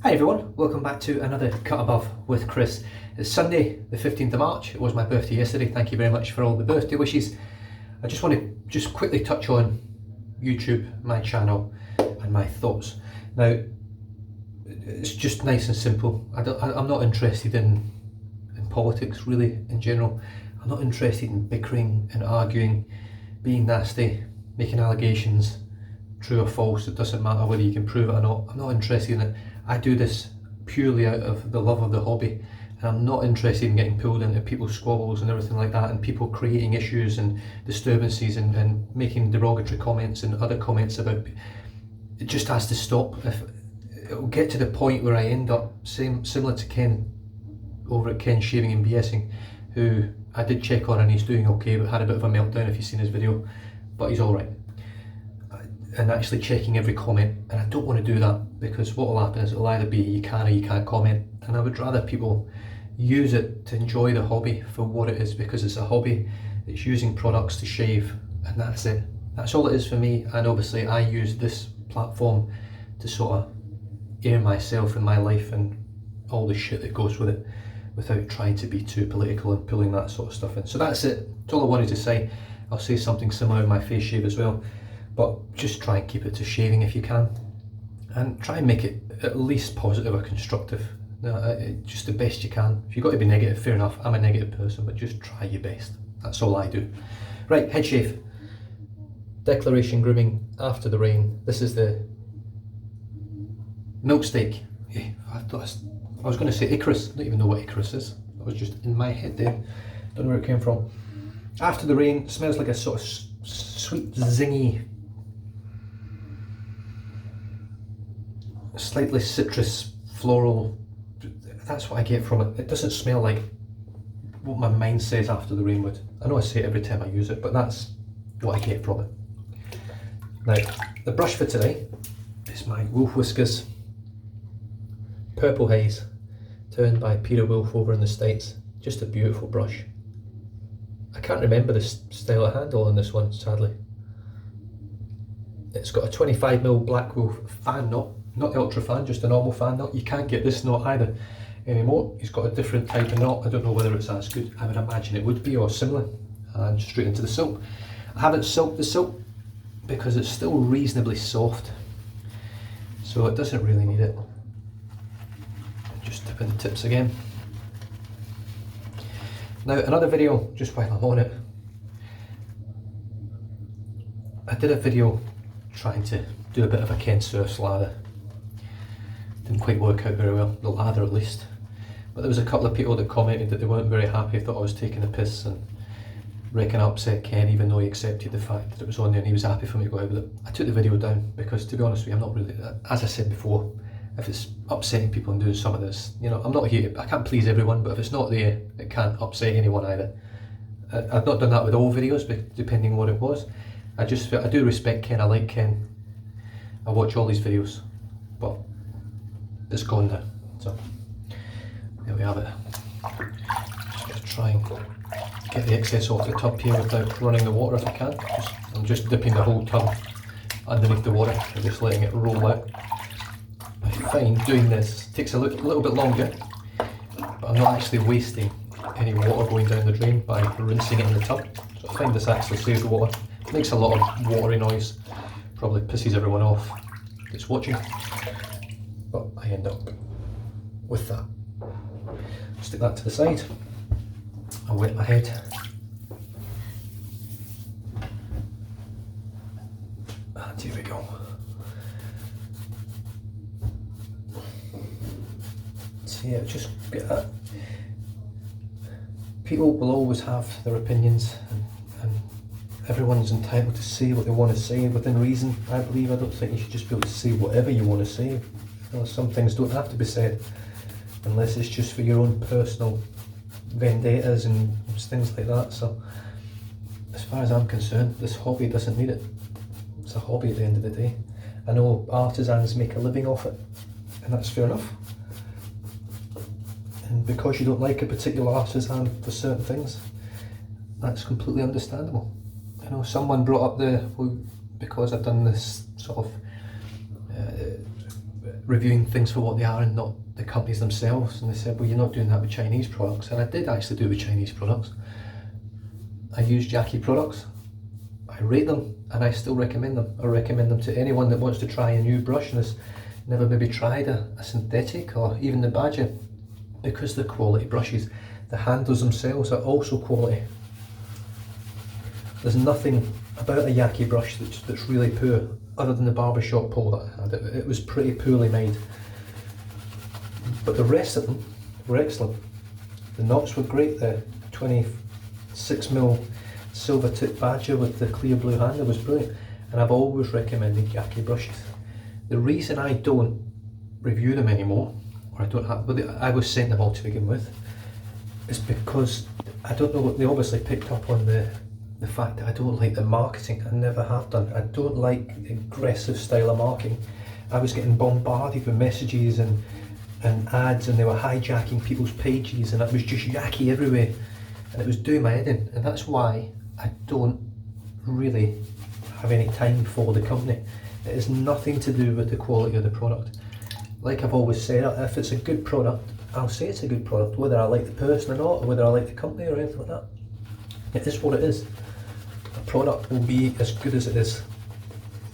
Hi everyone, welcome back to another Cut Above with Chris. It's Sunday the 15th of March, it was my birthday yesterday. Thank you very much for all the birthday wishes. I just want to quickly touch on YouTube, my channel and my thoughts. Now, it's just nice and simple. I'm not interested in politics really in general. I'm not interested in bickering and arguing, being nasty, making allegations, true or false. It doesn't matter whether you can prove it or not. I'm not interested in it. I do this purely out of the love of the hobby, and I'm not interested in getting pulled into people's squabbles and everything like that, and people creating issues and disturbances and making derogatory comments and other comments about it. Just has to stop. If it'll get to the point where I end up similar to Ken over at Ken Shaving and BSing, who I did check on and he's doing okay, but had a bit of a meltdown if you've seen his video, but he's alright. And actually checking every comment, and I don't want to do that, because what will happen is it'll either be you can or you can't comment, and I would rather people use it to enjoy the hobby for what it is, because it's a hobby. It's using products to shave, and that's it. That's all it is for me. And obviously I use this platform to sort of air myself and my life and all the shit that goes with it, without trying to be too political and pulling that sort of stuff in. So that's it. That's all I wanted to say. I'll say something similar in my face shave as well, but just try and keep it to shaving if you can, and try and make it at least positive or constructive. Just the best you can. If you've got to be negative, fair enough. I'm a negative person, but just try your best. That's all I do. Right, head shave. Declaration grooming after the rain. This is the milksteak. I was going to say Icarus. I don't even know what Icarus is. That was just in my head there. Don't know where it came from. After the rain. Smells like a sort of sweet, zingy, slightly citrus, floral. That's what I get from it. It doesn't smell like what my mind says after the rain would. I know I say it every time I use it, but that's what I get from it. Now, the brush for today is my Wolf Whiskers Purple Haze, turned by Peter Wolf over in the States. Just a beautiful brush. I can't remember the style of handle on this one, sadly. It's got a 25mm Black Wolf fan knot, not the Ultra fan, just a normal fan knot. You can't get this knot either anymore. He's got a different type of knot. I don't know whether it's as good. I would imagine it would be, or similar. And straight into the silk. I haven't silked the silk because it's still reasonably soft, so it doesn't really need it. Just dip in the tips again. Now, another video, just while I'm on it, I did a video trying to do a bit of a Ken Surf's lather. Didn't quite work out very well, the lather at least. But there was a couple of people that commented that they weren't very happy, thought I was taking a piss, and reckon I upset Ken, even though he accepted the fact that it was on there and he was happy for me to go out with it. I took the video down because, to be honest with you, I'm not really, as I said before, if it's upsetting people and doing some of this, you know, I'm not here, I can't please everyone, but if it's not there, it can't upset anyone either. I've not done that with all videos, but depending on what it was. I do respect Ken, I like Ken, I watch all these videos, but it's gone now, so there we have it. Just going to try and get the excess off the tub here without running the water if I can. I'm just dipping the whole tub underneath the water and just letting it roll out. I find doing this takes a little bit longer, but I'm not actually wasting any water going down the drain by rinsing it in the tub. So I find this actually saves water. It makes a lot of watery noise, probably pisses everyone off that's watching, but I end up with that. Stick that to the side. I'll wet my head. And here we go. So yeah, just get that. People will always have their opinions, and everyone's entitled to say what they want to say within reason, I believe. I don't think you should just be able to say whatever you want to say. You know, some things don't have to be said unless it's just for your own personal vendettas and things like that. So as far as I'm concerned, this hobby doesn't need it. It's a hobby at the end of the day. I know artisans make a living off it, and that's fair enough. And because you don't like a particular artisan for certain things, that's completely understandable. You know, someone brought up because I've done this sort of reviewing things for what they are and not the companies themselves. And they said, well, you're not doing that with Chinese products. And I did actually do it with Chinese products. I use Jackie products. I rate them and I still recommend them. I recommend them to anyone that wants to try a new brush and has never maybe tried a synthetic or even the Badger, because they're quality brushes. The handles themselves are also quality. There's nothing about a Yaki brush that's really poor, other than the barbershop pull that I had. It was pretty poorly made. But the rest of them were excellent. The knots were great. The 26mm silver tip Badger with the clear blue handle was brilliant. And I've always recommended Yaki brushes. The reason I don't review them anymore, or I don't have, but I was sent them all to begin with, is because I don't know what they obviously picked up on the fact that I don't like the marketing. I never have done. I don't like the aggressive style of marketing. I was getting bombarded with messages and ads, and they were hijacking people's pages, and it was just Yaki everywhere, and it was doing my head in. And that's why I don't really have any time for the company. It has nothing to do with the quality of the product. Like I've always said, if it's a good product, I'll say it's a good product, whether I like the person or not, or whether I like the company or anything like that. It is what it is. A product will be as good as it is.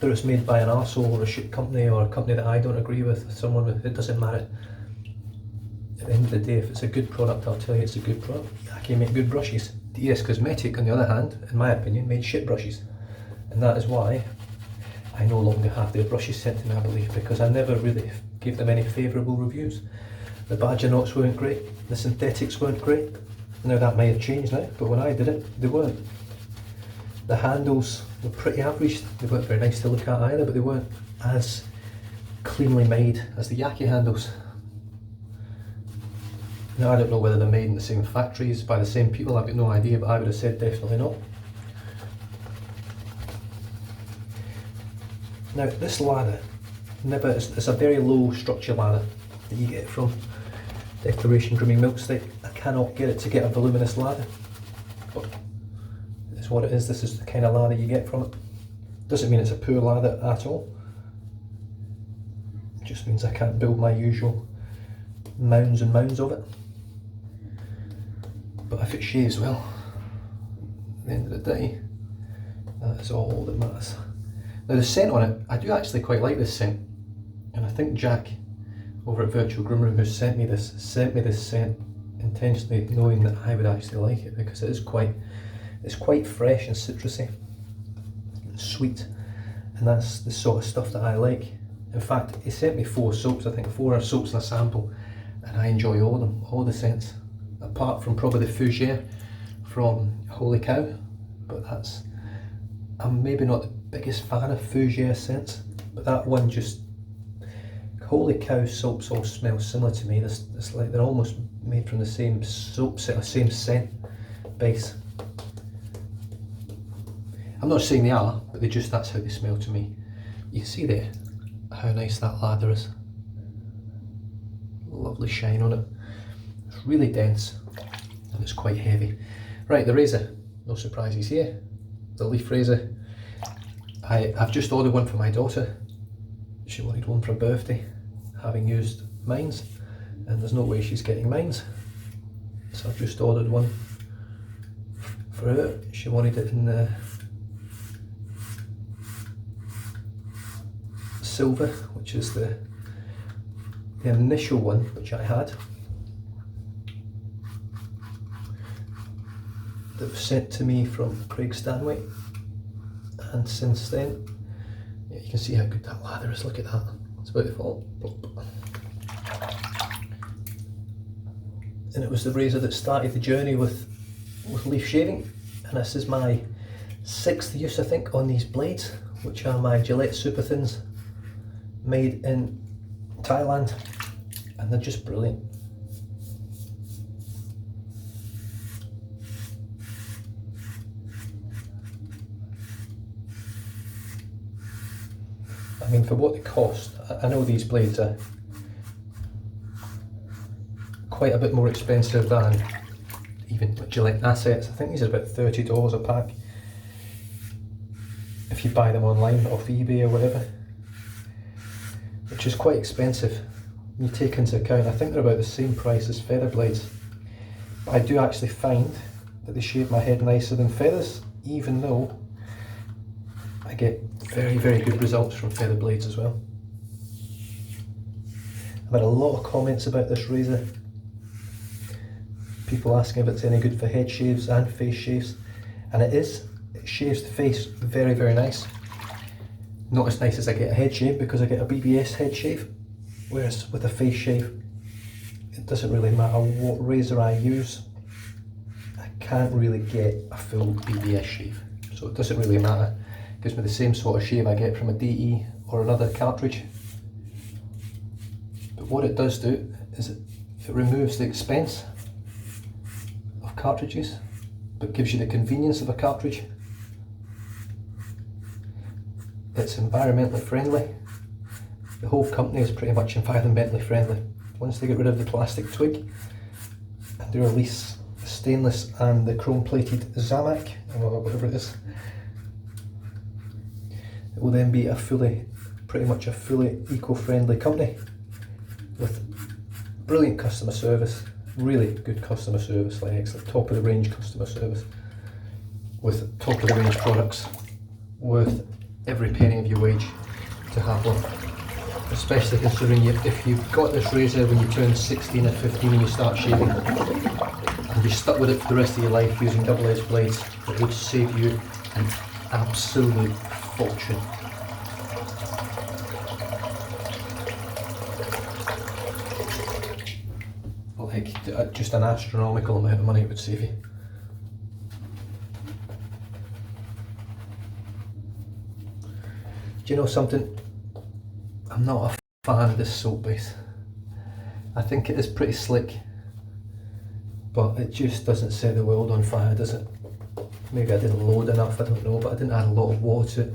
Whether it's made by an arsehole or a shit company or a company that I don't agree with, it doesn't matter. At the end of the day, if it's a good product, I'll tell you it's a good product. I can make good brushes. DS Cosmetic, on the other hand, in my opinion, made shit brushes. And that is why I no longer have their brushes sent to me, I believe, because I never really gave them any favourable reviews. The Badger knots weren't great, the synthetics weren't great. Now that may have changed now, but when I did it, they weren't. The handles were pretty average. They weren't very nice to look at either, but they weren't as cleanly made as the Yaki handles. Now I don't know whether they're made in the same factories by the same people, I've got no idea, but I would have said definitely not. Now this lather, it's a very low structure lather that you get from Declaration Grooming milksteak. I cannot get it to get a voluminous lather, but it's what it is. This is the kind of lather you get from it. Doesn't mean it's a poor lather at all. It just means I can't build my usual mounds and mounds of it. But if it shaves well, at the end of the day, that is all that matters. Now the scent on it, I do actually quite like this scent, and I think Jack over at Virtual Groom Room, who sent me this scent intentionally, knowing that I would actually like it, because it's quite fresh and citrusy and sweet, and that's the sort of stuff that I like. In fact, he sent me 4 soaps, I think 4 soaps in a sample, and I enjoy all of them, all the scents, apart from probably the Fougere from Holy Cow, but I'm maybe not the biggest fan of Fougere scents, but that one just, Holy Cow soaps all smell similar to me. It's like they're almost made from the same soap set, same scent base. I'm not saying they are, but that's how they smell to me. You can see there how nice that lather is. Lovely shine on it. It's really dense and it's quite heavy. Right, the razor, no surprises here. The leaf razor. I've just ordered one for my daughter. She wanted one for her birthday, having used mines, and there's no way she's getting mines. So I've just ordered one for her. She wanted it in the silver, which is the initial one which I had, that was sent to me from Craig Stanway, and since then, yeah, you can see how good that lather is. Look at that, it's about to fall. And it was the razor that started the journey with leaf shaving, and this is my 6th use, I think, on these blades, which are my Gillette Super Thins, made in Thailand, and they're just brilliant. I mean, for what they cost, I know these blades are quite a bit more expensive than even Gillette Assets. I think these are about $30 a pack if you buy them online off eBay or whatever. which is quite expensive when you take into account, I think they're about the same price as feather blades. But I do actually find that they shave my head nicer than feathers, even though I get very, very good results from feather blades as well. I've had a lot of comments about this razor. People asking if it's any good for head shaves and face shaves, and it is. It shaves the face very, very nice. Not as nice as I get a head shave because I get a BBS head shave, whereas with a face shave, it doesn't really matter what razor I use. I can't really get a full BBS shave, so it doesn't really matter. It gives me the same sort of shave I get from a DE or another cartridge. But what it does do is it removes the expense of cartridges, but gives you the convenience of a cartridge. It's environmentally friendly. The whole company is pretty much environmentally friendly. Once they get rid of the plastic twig and they release the stainless and the chrome plated Zamac, or whatever it is, it will then be pretty much a fully eco-friendly company with brilliant customer service, really good customer service, like excellent top of the range customer service, with top of the range products, worth every penny of your wage to have one. Especially considering if you've got this razor when you turn 16 or 15 and you start shaving, and you're stuck with it for the rest of your life using double-edged blades, it would save you an absolute fortune. Like just an astronomical amount of money it would save you. Do you know something? I'm not a fan of this soap base. I think it is pretty slick, but it just doesn't set the world on fire, does it? Maybe I didn't load enough, I don't know, but I didn't add a lot of water to it.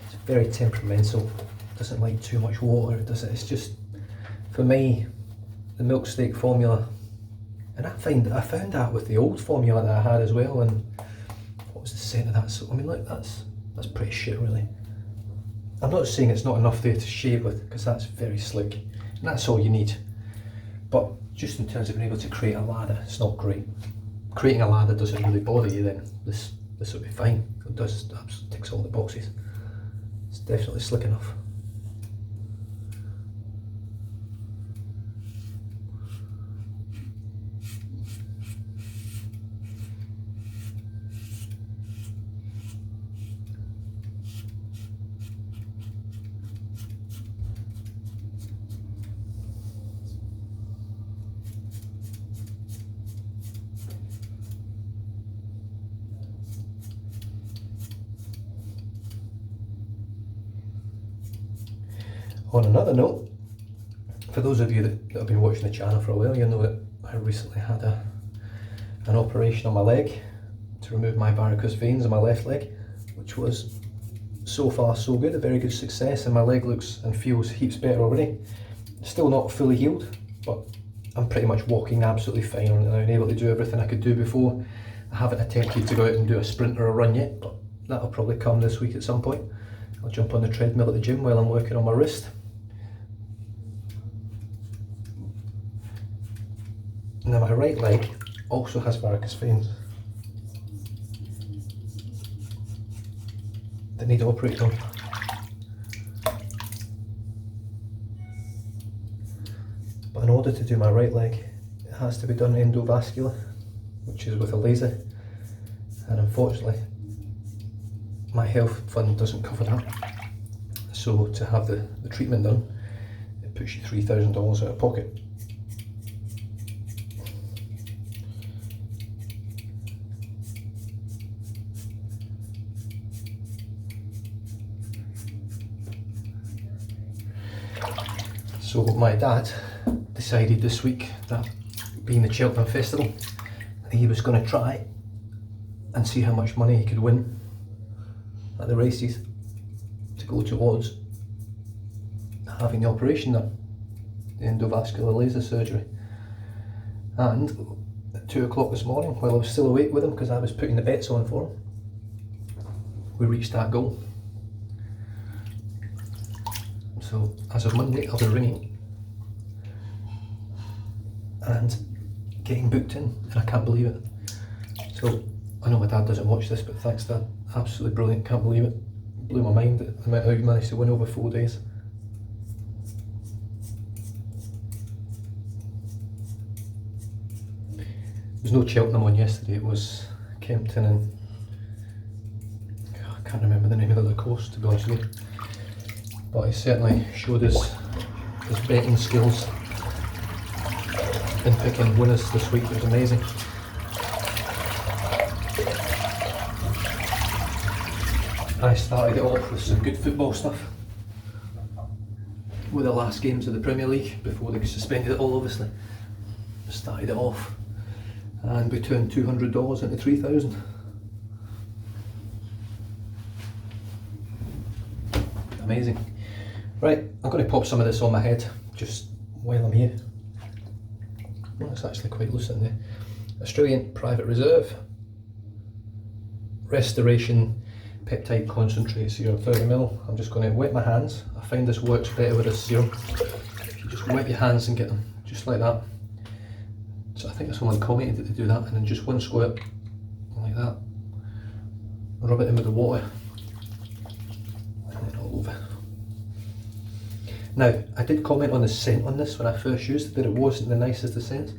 It's very temperamental, doesn't like too much water, does it? It's just, for me, the milksteak formula, and I found that with the old formula that I had as well, and what was the scent of that soap? I mean, look, that's pretty shit, really. I'm not saying it's not enough there to shave with, because that's very slick, and that's all you need. But just in terms of being able to create a lather, it's not great. Creating a lather doesn't really bother you, then this will be fine. It does, absolutely ticks all the boxes. It's definitely slick enough. On another note, for those of you that have been watching the channel for a while, you'll know that I recently had an operation on my leg to remove my varicose veins in my left leg, which was so far so good, a very good success, and my leg looks and feels heaps better already. Still not fully healed, but I'm pretty much walking absolutely fine on it now and able to do everything I could do before. I haven't attempted to go out and do a sprint or a run yet, but that'll probably come this week at some point. I'll jump on the treadmill at the gym while I'm working on my wrist. Now my right leg also has varicose veins that need operating on. But in order to do my right leg, it has to be done endovascular, which is with a laser, and unfortunately my health fund doesn't cover that. So to have the treatment done, it puts you $3,000 out of pocket. So my dad decided this week that, being the Cheltenham Festival, he was going to try and see how much money he could win at the races to go towards having the operation done, the endovascular laser surgery. And at 2 o'clock this morning, while I was still awake with him because I was putting the bets on for him, we reached that goal. So as of Monday, I'll be ringing and getting booked in, and I can't believe it. So I know my dad doesn't watch this, but thanks Dad, absolutely brilliant, can't believe it. Blew my mind the amount how you managed to win over 4 days. There was no Cheltenham on yesterday, it was Kempton and I can't remember the name of the other course, to be honest with you. But he certainly showed his betting skills in picking winners this week. It was amazing. I started it off with some good football stuff with the last games of the Premier League before they suspended it all, obviously. Started it off and we turned $200 into 3,000. Amazing. Right, I'm going to pop some of this on my head just while I'm here. Oh, it's actually quite loose in there. Australian Private Reserve Restoration Peptide Concentrate Serum 30ml. I'm just going to wet my hands. I find this works better with this serum. You just wet your hands and get them just like that. So I think someone commented to do that, and then just one squirt like that. Rub it in with the water and then all over. Now, I did comment on the scent on this when I first used it, that it wasn't the nicest of scents.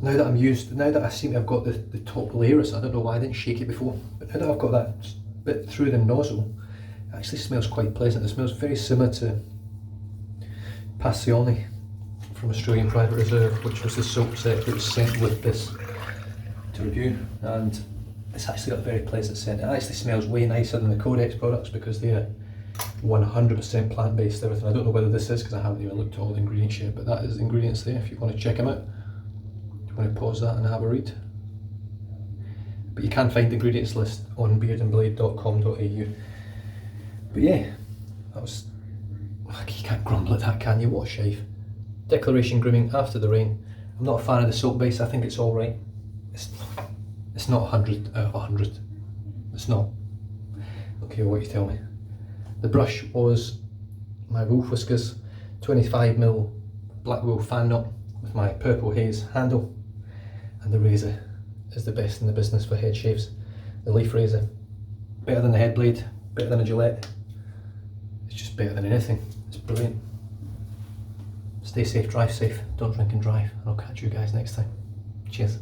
Now that I seem to have got the top layers, I don't know why I didn't shake it before, but now that I've got that bit through the nozzle, it actually smells quite pleasant. It smells very similar to Passione from Australian Private Reserve, which was the soap set that was sent with this to review, and it's actually got a very pleasant scent. It actually smells way nicer than the Codex products because they're 100% plant-based everything. I don't know whether this is because I haven't even looked at all the ingredients yet, but that is the ingredients there if you want to check them out. You want to pause that and have a read. But you can find the ingredients list on beardandblade.com.au. But yeah, that was, you can't grumble at that, can you? What a shave. Declaration Grooming After the Rain. I'm not a fan of the soap base, I think it's alright. It's not 100 out of 100. It's not. Okay, what you tell me. The brush was my Wolf Whiskers 25mm black wool fan knot with my purple haze handle, and the razor is the best in the business for head shaves. The leaf razor, better than the head blade, better than a Gillette. It's just better than anything. It's brilliant. Stay safe, drive safe, don't drink and drive, and I'll catch you guys next time. Cheers.